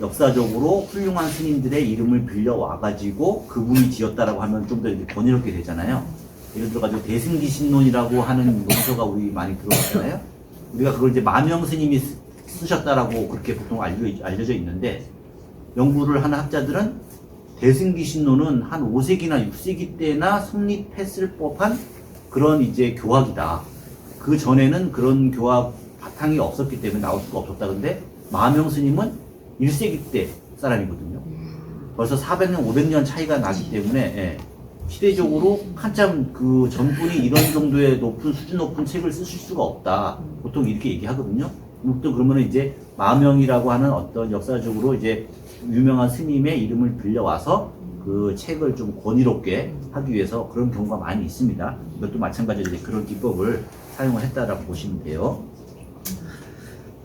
역사적으로 훌륭한 스님들의 이름을 빌려와가지고 그분이 지었다라고 하면 좀 더 번이롭게 되잖아요. 예를 들어가지고 대승기신론이라고 하는 논서가 우리 많이 들어봤잖아요. 우리가 그걸 이제 마명 스님이 쓰셨다라고 그렇게 보통 알려져 있는데 연구를 하는 학자들은 대승기신론은 한 5세기나 6세기 때나 성립했을 법한 그런 이제 교학이다. 그 전에는 그런 교학 바탕이 없었기 때문에 나올 수가 없었다. 근데 마명 스님은 1세기 때 사람이거든요. 벌써 400년, 500년 차이가 나기 때문에 시대적으로 한참 그 전분이 이런 정도의 수준 높은 책을 쓰실 수가 없다. 보통 이렇게 얘기하거든요. 또 그러면 이제 마명이라고 하는 어떤 역사적으로 이제 유명한 스님의 이름을 빌려와서 그 책을 좀 권위롭게 하기 위해서 그런 경우가 많이 있습니다. 이것도 마찬가지로 이제 그런 기법을 사용을 했다라고 보시면 돼요.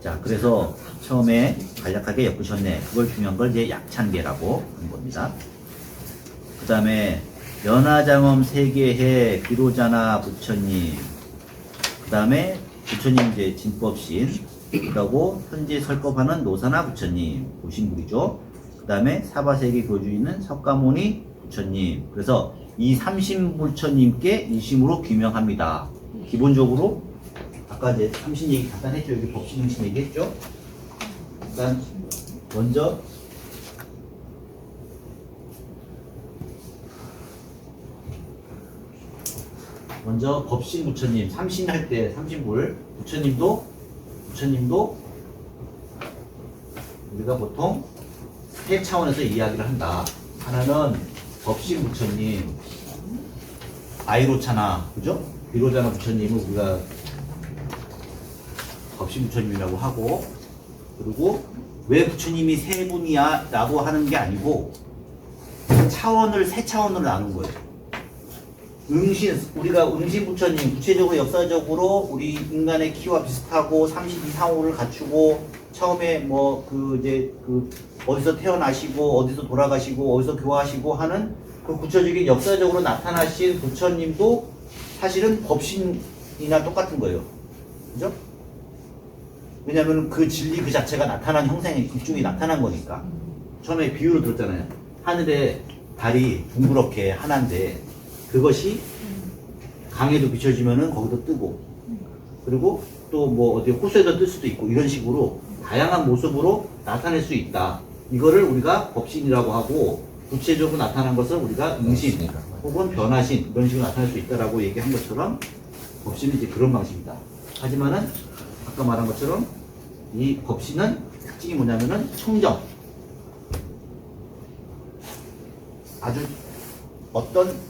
자, 그래서 처음에 간략하게 엮으셨네. 그걸 중요한 걸 이제 약찬계라고 하는 겁니다. 그 다음에 연화장엄 세계해 비로자나 부처님. 그 다음에 부처님 이제 진법신. 그리고 현재 설법하는 노사나 부처님. 보신분이죠. 그 다음에 사바세계 교주인은 석가모니 부처님. 그래서 이 삼신부처님께 일심으로 규명합니다. 기본적으로 아까 이제 삼신 얘기 잠깐 했죠. 여기 법신응심 얘기했죠. 일단 먼저 법신 부처님 삼신 할 때 삼신불 부처님도 우리가 보통 세 차원에서 이야기를 한다. 하나는 법신 부처님 아이로차나 그죠? 비로자나 부처님은 우리가 법신 부처님이라고 하고, 그리고 왜 부처님이 세 분이야 라고 하는 게 아니고 차원을 세 차원으로 나눈 거예요. 우리가 응신 부처님 구체적으로 역사적으로 우리 인간의 키와 비슷하고 32상호를 갖추고 처음에 뭐 어디서 태어나시고 어디서 돌아가시고 어디서 교화하시고 하는 그 구체적인 역사적으로 나타나신 부처님도 사실은 법신이나 똑같은 거예요. 그죠? 왜냐하면 그 진리 그 자체가 나타난 형상이 그쪽이 나타난 거니까. 처음에 비유로 들었잖아요. 하늘에 달이 둥그렇게 하나인데 그것이 강에도 비춰지면은 거기도 뜨고, 그리고 또 뭐 어디 호수에도 뜰 수도 있고, 이런 식으로 다양한 모습으로 나타낼 수 있다. 이거를 우리가 법신이라고 하고, 구체적으로 나타난 것을 우리가 응신 혹은 변화신 이런 식으로 나타낼 수 있다라고 얘기한 것처럼 법신은 이제 그런 방식이다. 하지만은 아까 말한 것처럼 이 법신은 특징이 뭐냐면은 청정, 아주 어떤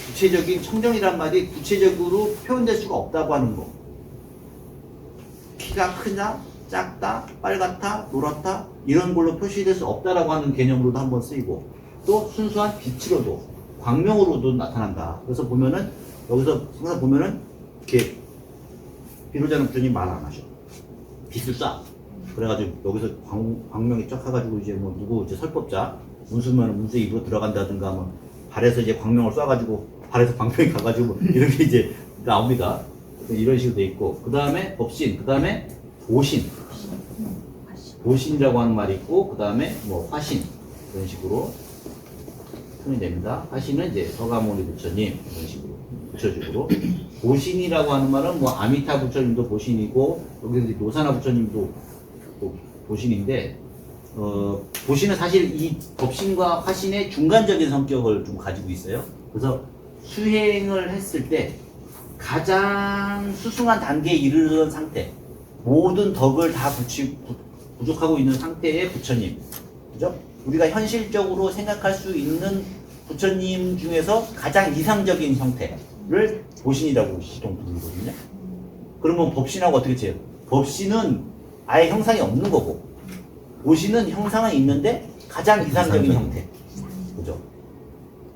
구체적인 청정이란 말이 구체적으로 표현될 수가 없다고 하는 거. 키가 크냐, 작다, 빨갛다, 노랗다 이런 걸로 표시될 수 없다라고 하는 개념으로도 한번 쓰이고, 또 순수한 빛으로도 광명으로도 나타난다. 그래서 보면은 여기서 항상 보면은 이렇게 비로자는 부처님 말 안 하셔. 빛을 쏴. 그래가지고 여기서 광명이 쫙 해가지고 이제 뭐 누구 이제 설법자 문수면 문수 입으로 들어간다든가 뭐 발에서 이제 광명을 쏴가지고 발에서 광명이 가가지고 뭐 이런 게 이제 나옵니다. 이런 식으로 돼 있고, 그 다음에 법신, 그 다음에 보신, 보신이라고 하는 말이 있고, 그 다음에 뭐 화신 이런 식으로 표현이 됩니다. 화신은 이제 서가모니 부처님 이런 식으로 구체적으로. 보신이라고 하는 말은 뭐 아미타 부처님도 보신이고, 여기 노사나 부처님도 보신인데, 보신은 사실 이 법신과 화신의 중간적인 성격을 좀 가지고 있어요. 그래서 수행을 했을 때 가장 수승한 단계에 이르는 상태, 모든 덕을 다 부족하고 있는 상태의 부처님, 그죠? 우리가 현실적으로 생각할 수 있는 부처님 중에서 가장 이상적인 형태를 보신이라고 보통 부르거든요. 그러면 법신하고 어떻게 돼요? 법신은 아예 형상이 없는 거고, 보신은 형상은 있는데 가장 이상적인 형태, 그죠?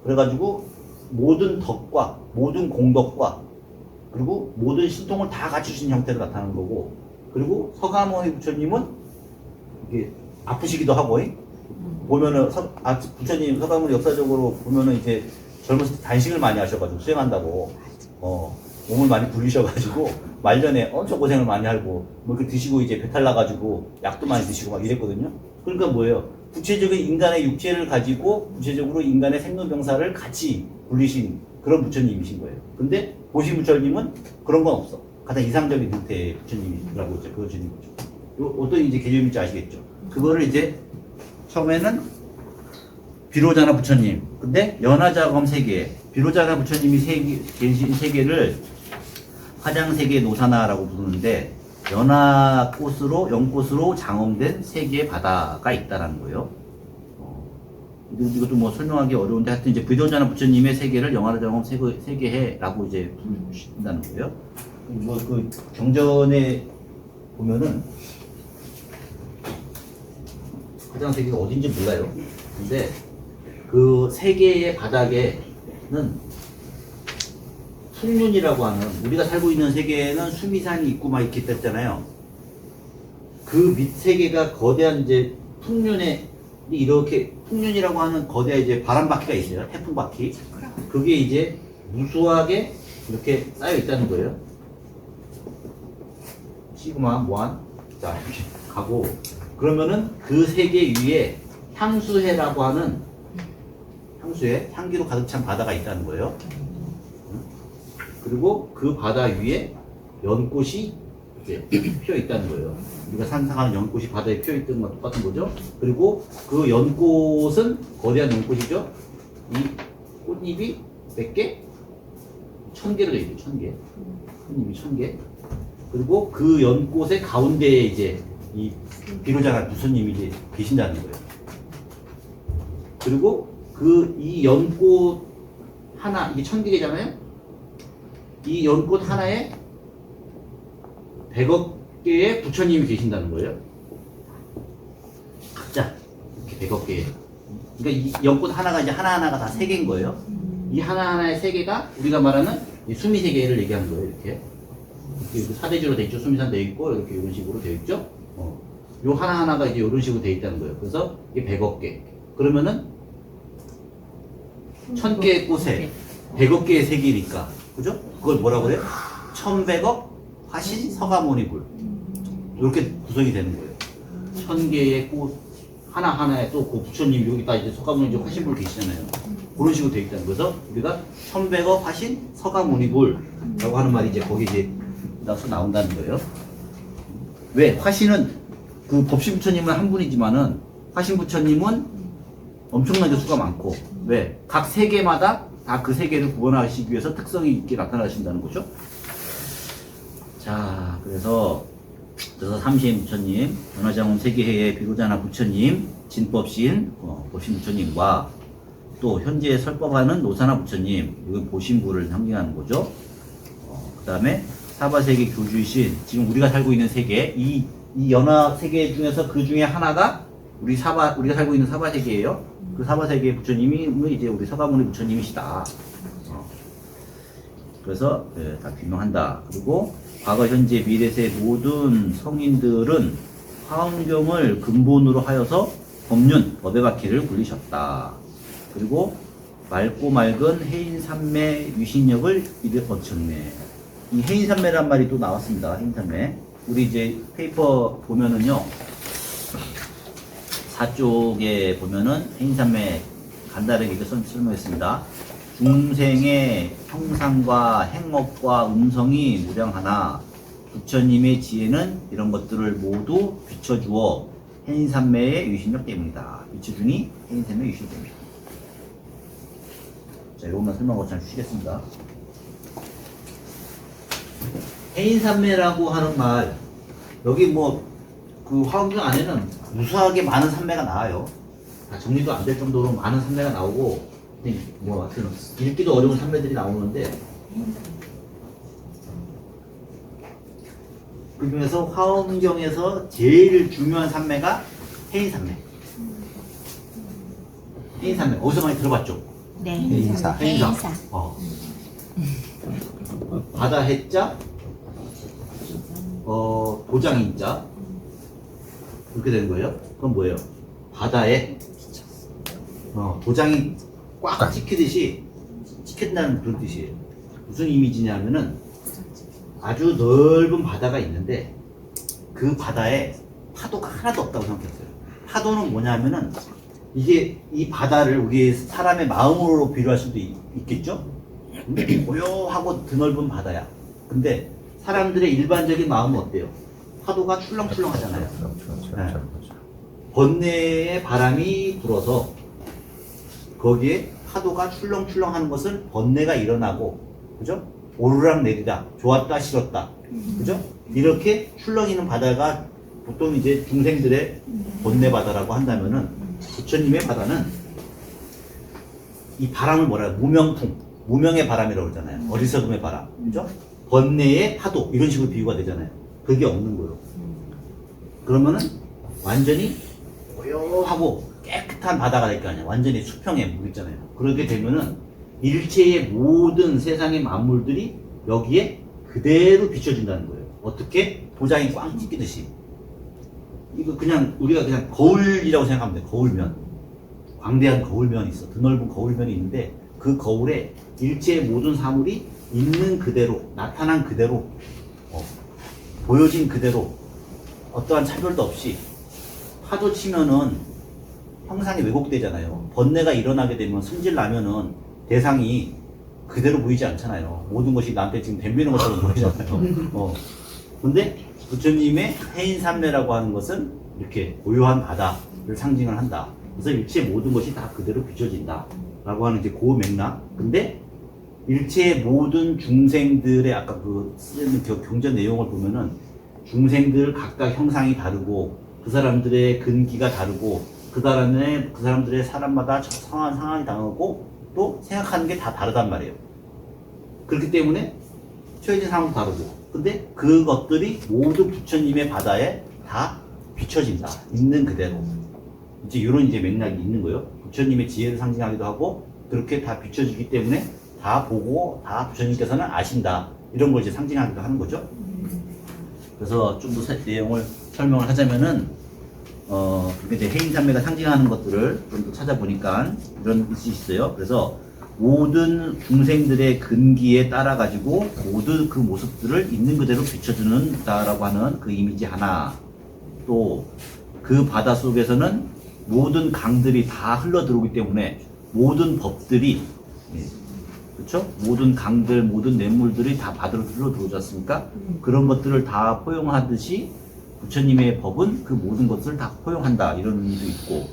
그래가지고 모든 덕과 모든 공덕과 그리고 모든 신통을 다 갖추신 형태로 나타나는 거고, 그리고 서가모니 부처님은 이게 아프시기도 하고, 보면은 부처님 서가모니 역사적으로 보면은 이제 젊었을 때 단식을 많이 하셔가지고 수행한다고 몸을 많이 굴리셔가지고 말년에 엄청 고생을 많이 하고 뭐 이렇게 드시고 이제 배탈 나가지고 약도 많이 드시고 막 이랬거든요. 그러니까 뭐예요? 구체적인 인간의 육체를 가지고 구체적으로 인간의 생로병사를 같이 굴리신 그런 부처님이신 거예요. 근데 보신 부처님은 그런 건 없어. 가장 이상적인 형태의 부처님이라고 이제 그어지는 거죠. 어떤 이제 개념인지 아시겠죠? 그거를 이제 처음에는 비로자나 부처님, 근데 연화자검 세계, 비로자나 부처님이 계신 세계를 화장세계 노사나라고 부르는데, 연화꽃으로 연꽃으로 장엄된 세 개의 바다가 있다라는 거예요. 이것도 뭐 설명하기 어려운데 하여튼 이제 비로자나 부처님의 세계를 연화자검 세계해라고 이제 부른다는 거예요. 뭐 그 경전에 보면은 화장세계가 어딘지 몰라요. 근데 그 세계의 바닥에는 풍륜이라고 하는, 우리가 살고 있는 세계에는 수미산이 있고 막 이렇게 됐잖아요. 그 밑 세계가 거대한 이제 풍륜에 이렇게 풍륜이라고 하는 거대한 이제 바람바퀴가 있어요. 태풍바퀴. 그게 이제 무수하게 이렇게 쌓여 있다는 거예요. 시그마 무한. 자, 이렇게 가고, 그러면은 그 세계 위에 향수해라고 하는, 향수해, 향기로 가득 찬 바다가 있다는 거예요. 그리고 그 바다 위에 연꽃이 이제 피어 있다는 거예요. 우리가 상상하는 연꽃이 바다에 피어 있던 것과 똑같은 거죠. 그리고 그 연꽃은 거대한 연꽃이죠. 이 꽃잎이 몇 개? 1000개로 되어 있죠. 1000개. 꽃잎이 1000개. 그리고 그 연꽃의 가운데에 이제 이 비로자나 부처님이 이제 계신다는 거예요. 그리고 그 이 연꽃 하나, 이게 1000개잖아요. 이 연꽃 하나에 100억 개의 부처님이 계신다는 거예요. 각자 이렇게 100억 개. 그러니까 이 연꽃 하나가 이제 하나하나가 다 세 개인 거예요. 이 하나하나의 세 개가 우리가 말하는 이 수미 세계를 얘기하는 거예요. 이렇게 사대지로 돼 있죠. 수미산 돼 있고 이렇게 이런 식으로 돼 있죠. 요 하나하나가 이제 이런 식으로 돼 있다는 거예요. 그래서 이게 100억 개. 그러면은 1000개의 꽃에 100억 개의 세계니까, 그죠? 그걸 뭐라고 그래요? 1100억 화신 서가모니불. 이렇게 구성이 되는 거예요. 1000개의 꽃 하나하나에 또 그 부처님 여기다 이제 서가모니 화신불 계시잖아요. 그런 식으로 되어 있다는 거죠. 우리가 1100억 화신 서가모니불라고 하는 말이 이제 거기 이제 나온다는 거예요. 왜? 화신은 그 법신 부처님은 한 분이지만은 화신 부처님은 엄청나게 수가 많고, 왜? 각 세계마다 다 그 세계를 구원하시기 위해서 특성이 있게 나타나신다는 거죠. 자, 그래서 삼시인 부처님, 변화장엄 세계회의 비로자나 부처님, 진법신 법신 부처님과 또 현재 설법하는 노사나 부처님, 이건 보신부를 상징하는 거죠. 그 다음에 사바세계 교주이신, 지금 우리가 살고 있는 세계, 이 연화 세계 중에서 그 중에 하나가 우리가 살고 있는 사바세계예요. 그 사바세계 부처님이 이제 우리 서가모니 부처님이시다. 그래서 다 규명한다. 그리고 과거, 현재, 미래세 모든 성인들은 화엄경을 근본으로 하여서 법륜, 법의 바퀴를 굴리셨다. 그리고 맑고 맑은 해인산매 유신력을 이르 거쳤네. 이 해인산매란 말이 또 나왔습니다. 해인산매. 우리 이제 페이퍼 보면은요, 4쪽에 보면은 해인산매 간단하게 이렇게 설명했습니다. 중생의 형상과 행업과 음성이 무량하나 부처님의 지혜는 이런 것들을 모두 비춰주어 해인산매의 유신력 때문이다. 비춰주니 해인산매의 유신력 때문이다. 자, 이것만 설명하고 잠시 쉬겠습니다. 해인산매라고 하는 말, 여기 뭐 그 화엄경 안에는 무수하게 많은 산매가 나와요. 다 정리도 안 될 정도로 많은 산매가 나오고, 뭐 하여튼 읽기도 어려운 산매들이 나오는데, 그 중에서 화엄경에서 제일 중요한 산매가 해인산매. 해인산매 어디서 많이 들어봤죠? 네. 해인사. 해인사. 바다 해자, 도장인자, 이렇게 되는 거예요. 그럼 뭐예요? 바다에 도장이 꽉 찍히듯이 찍힌다는 그런 뜻이에요. 무슨 이미지냐면은 아주 넓은 바다가 있는데 그 바다에 파도가 하나도 없다고 생각했어요. 파도는 뭐냐면은 이게 이 바다를 우리 사람의 마음으로 비유할 수도 있겠죠? 고요하고 드넓은 바다야. 근데 사람들의 일반적인 마음은 어때요? 파도가 출렁출렁 하잖아요. 네. 번뇌의 바람이 불어서 거기에 파도가 출렁출렁 하는 것을 번뇌가 일어나고, 그죠? 오르락 내리락, 좋았다 싫었다, 그죠? 이렇게 출렁이는 바다가 보통 이제 중생들의 번뇌 바다라고 한다면은 부처님의 바다는 이 바람을 뭐라 해요? 무명풍, 무명의 바람이라고 그러잖아요. 어리석음의 바람, 그죠? 번뇌의 파도, 이런 식으로 비유가 되잖아요. 그게 없는 거예요. 그러면은 완전히 고요하고 깨끗한 바다가 될 거 아니야. 완전히 수평에 물 있잖아요. 그렇게 되면은 일체의 모든 세상의 만물들이 여기에 그대로 비춰진다는 거예요. 어떻게? 도장이 꽝 찍히듯이. 이거 그냥 우리가 그냥 거울이라고 생각하면 돼. 거울면. 광대한 거울면이 있어. 드넓은 거울면이 있는데 그 거울에 일체의 모든 사물이 있는 그대로, 나타난 그대로, 보여진 그대로 어떠한 차별도 없이 파도 치면은 형상이 왜곡되잖아요. 번뇌가 일어나게 되면 승질 나면은 대상이 그대로 보이지 않잖아요. 모든 것이 나한테 지금 덤비는 것처럼 보이잖아요. 근데 부처님의 해인삼매라고 하는 것은 이렇게 고요한 바다를 상징을 한다. 그래서 일체 모든 것이 다 그대로 비춰진다. 라고 하는 이제 그 맥락. 근데 일체의 모든 중생들의 아까 그 쓰는 경전 내용을 보면은 중생들 각각 형상이 다르고 그 사람들의 근기가 다르고 그 사람들의 사람마다 상황이 다르고 또 생각하는 게 다 다르단 말이에요. 그렇기 때문에 처해진 상황도 다르고 근데 그것들이 모두 부처님의 바다에 다 비춰진다. 있는 그대로. 이제 이런 이제 맥락이 있는 거예요. 부처님의 지혜를 상징하기도 하고 그렇게 다 비춰지기 때문에 다 보고 다 부처님께서는 아신다. 이런 걸 이제 상징하기도 하는 거죠. 그래서 좀 더 내용을 설명을 하자면은 그게 이제 해인삼매가 상징하는 것들을 좀 더 찾아보니까 이런 뜻이 있어요. 그래서 모든 중생들의 근기에 따라 가지고 모든 그 모습들을 있는 그대로 비춰주는다라고 하는 그 이미지 하나. 또 그 바다 속에서는 모든 강들이 다 흘러 들어오기 때문에 모든 법들이 그렇죠? 모든 강들, 모든 냇물들이 다 바다로 흘러 들어오지 않습니까? 그런 것들을 다 포용하듯이 부처님의 법은 그 모든 것을 다 포용한다 이런 의미도 있고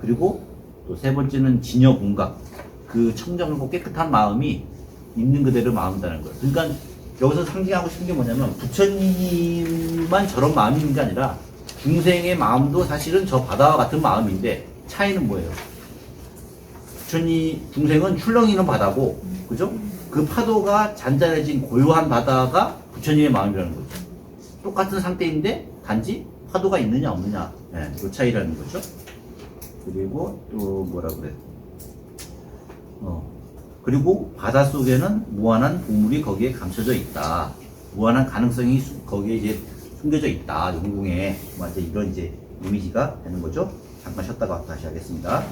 그리고 또 세 번째는 진여공각 그 청정하고 깨끗한 마음이 있는 그대로 마음이라는 거예요. 그러니까 여기서 상징하고 싶은 게 뭐냐면 부처님만 저런 마음이 있는 게 아니라 중생의 마음도 사실은 저 바다와 같은 마음인데 차이는 뭐예요? 부처님 중생은 출렁이는 바다고 그죠? 그 파도가 잔잔해진 고요한 바다가 부처님의 마음이라는 거죠. 똑같은 상태인데 단지 파도가 있느냐 없느냐 그 차이라는 거죠. 그리고 또 뭐라 그래? 그리고 바닷속에는 무한한 보물이 거기에 감춰져 있다. 무한한 가능성이 거기에 이제 숨겨져 있다. 영궁에 이제 이런 이제 이미지가 되는 거죠. 잠깐 쉬었다가 다시 하겠습니다.